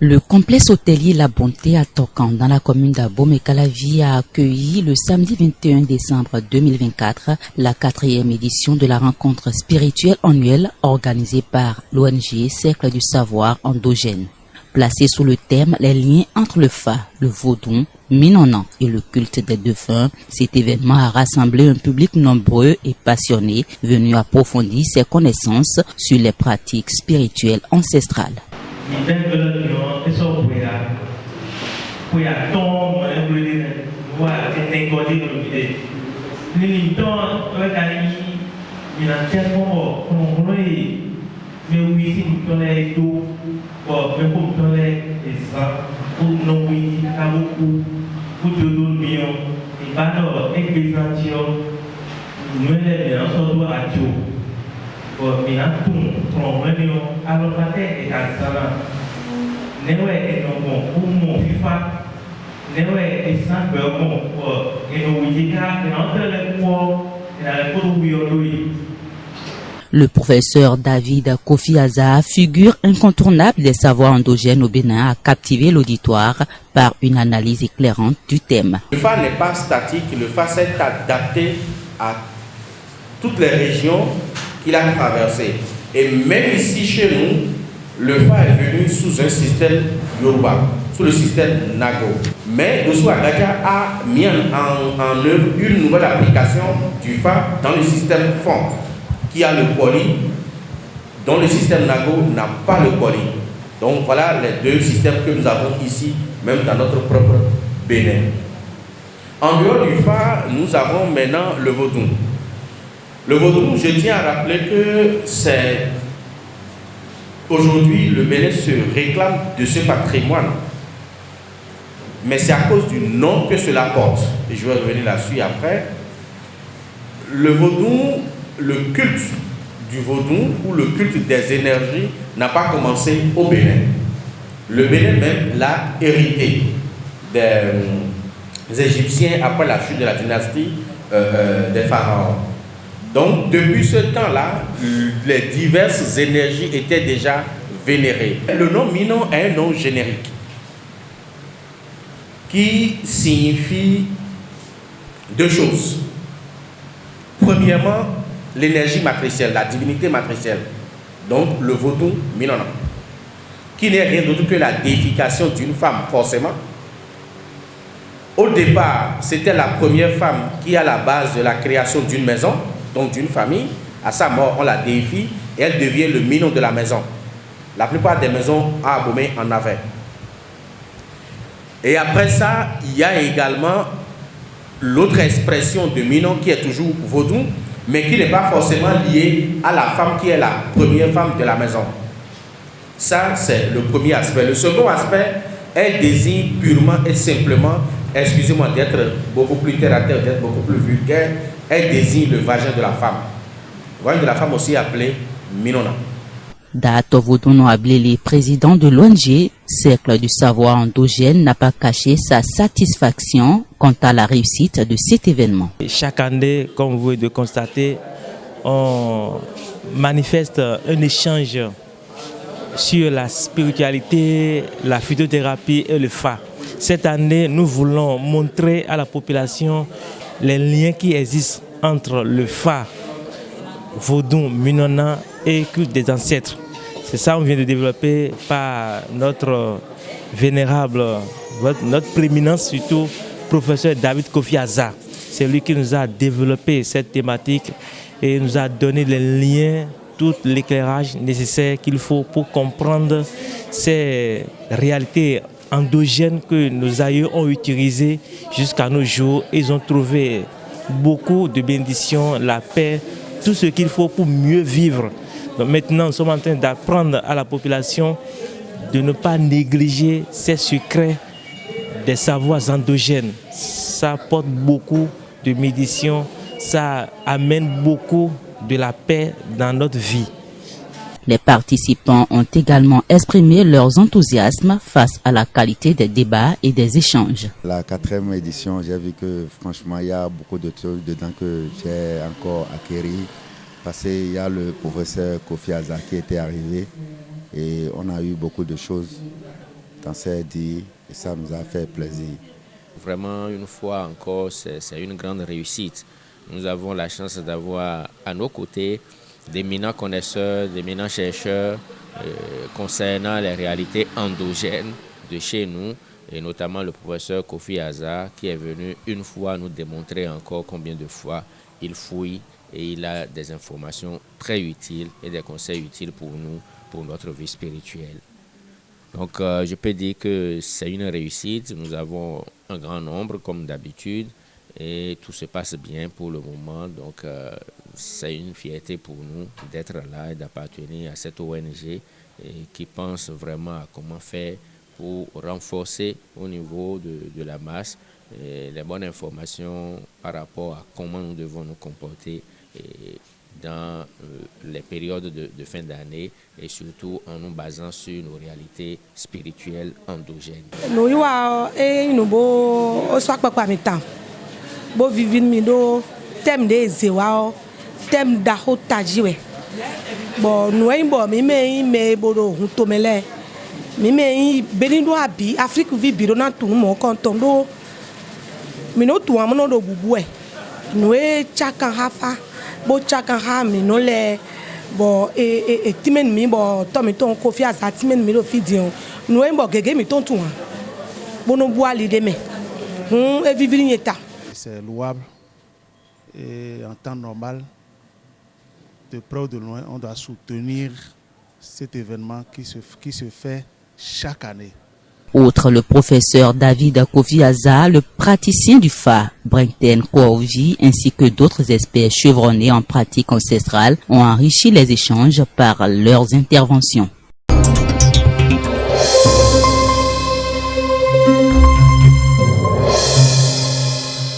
Le complexe hôtelier La Bonté à Tokan, dans la commune d'Abomey-Calavi, a accueilli le samedi 21 décembre 2024 la 4e édition de la rencontre spirituelle annuelle organisée par l'ONG Cercle du Savoir Endogène. Placé sous le thème « Les liens entre le Fa, le Vodou, Minonnan et le culte des défunts », cet événement a rassemblé un public nombreux et passionné venu approfondir ses connaissances sur les pratiques spirituelles ancestrales. Le professeur David Kofi Aza, figure incontournable des savoirs endogènes au Bénin, a captivé l'auditoire par une analyse éclairante du thème. Le Fa n'est pas statique, le Fa s'est adapté à toutes les régions qu'il a traversées. Et même ici chez nous, le Fa est venu sous un système Yoruba, sous le système Nago. Mais Dosso Agadia a mis en œuvre une nouvelle application du Fa dans le système Fon, qui a le poli, dont le système Nago n'a pas le poli. Donc voilà les deux systèmes que nous avons ici, même dans notre propre Bénin. En dehors du Fa, nous avons maintenant le Vodou. Le Vodou, je tiens à rappeler que c'est aujourd'hui le Bénin se réclame de ce patrimoine. Mais c'est à cause du nom que cela porte. Et je vais revenir là-dessus après. Le Vodou, le culte du Vodou ou le culte des énergies n'a pas commencé au Bénin. Le Bénin même l'a hérité des Égyptiens après la chute de la dynastie des pharaons. Donc depuis ce temps-là, les diverses énergies étaient déjà vénérées. Le nom Minon est un nom générique qui signifie deux choses. Premièrement, l'énergie matricielle, la divinité matricielle, donc le Vodou Minonnan, qui n'est rien d'autre que la déification d'une femme, forcément. Au départ, c'était la première femme qui est à la base de la création d'une maison, donc d'une famille. À sa mort, on la déifie et elle devient le Minon de la maison. La plupart des maisons à Abomey en avaient. Et après ça, il y a également l'autre expression de Minon qui est toujours Vodou, mais qui n'est pas forcément liée à la femme qui est la première femme de la maison. Ça, c'est le premier aspect. Le second aspect, elle désigne purement et simplement, excusez-moi d'être beaucoup plus terre à terre, d'être beaucoup plus vulgaire, elle désigne le vagin de la femme. Le vagin de la femme aussi appelé Minonnan. Dato Vodouno Ableli, président de l'ONG Cercle du Savoir Endogène, n'a pas caché sa satisfaction quant à la réussite de cet événement. Chaque année, comme vous pouvez le constater, on manifeste un échange sur la spiritualité, la phytothérapie et le Fa. Cette année, nous voulons montrer à la population les liens qui existent entre le Fa, Vodou, Minonnan et culte des ancêtres. C'est ça qu'on vient de développer par notre vénérable, notre prééminence surtout, professeur David Kofi Aza. C'est lui qui nous a développé cette thématique et nous a donné les liens, tout l'éclairage nécessaire qu'il faut pour comprendre ces réalités endogènes que nos aïeux ont utilisées jusqu'à nos jours. Ils ont trouvé beaucoup de bénédictions, la paix, tout ce qu'il faut pour mieux vivre. Donc maintenant, nous sommes en train d'apprendre à la population de ne pas négliger ces secrets des savoirs endogènes. Ça apporte beaucoup de méditation, ça amène beaucoup de la paix dans notre vie. Les participants ont également exprimé leurs enthousiasmes face à la qualité des débats et des échanges. La 4e édition, j'ai vu que franchement, il y a beaucoup de choses dedans que j'ai encore acquéri. Parce qu'il y a le professeur Kofi Aza qui était arrivé et on a eu beaucoup de choses dans ces dits et ça nous a fait plaisir. Vraiment, une fois encore, c'est une grande réussite. Nous avons la chance d'avoir à nos côtés d'éminents connaisseurs, d'éminents chercheurs concernant les réalités endogènes de chez nous, et notamment le professeur Kofi Aza, qui est venu une fois nous démontrer encore combien de fois il fouille et il a des informations très utiles et des conseils utiles pour nous, pour notre vie spirituelle. Donc je peux dire que c'est une réussite, nous avons un grand nombre comme d'habitude et tout se passe bien pour le moment. Donc c'est une fierté pour nous d'être là et d'appartenir à cette ONG qui pense vraiment à comment faire pour renforcer au niveau de la masse les bonnes informations par rapport à comment nous devons nous comporter dans les périodes de fin d'année et surtout en nous basant sur nos réalités spirituelles endogènes. Nous thème des zéwa thème d'ao tajiwe bon nous imbo me bodo hutomele me benindo abi Afrique vi biro na tout mo kontondo mino tu amono do bubue nous chaka hafa bo chaka ha mino le bon et timen mi bo tomiton Kofi Aza timen mi lo fidion nous imbo gege mi ton tout bono boa lide me e vivre en état. C'est louable. Et en temps normal, de près ou de loin, on doit soutenir cet événement qui se fait chaque année. Outre le professeur David Kofi Aza, le praticien du Fa, Brenton Kouaovi, ainsi que d'autres experts chevronnés en pratique ancestrale ont enrichi les échanges par leurs interventions.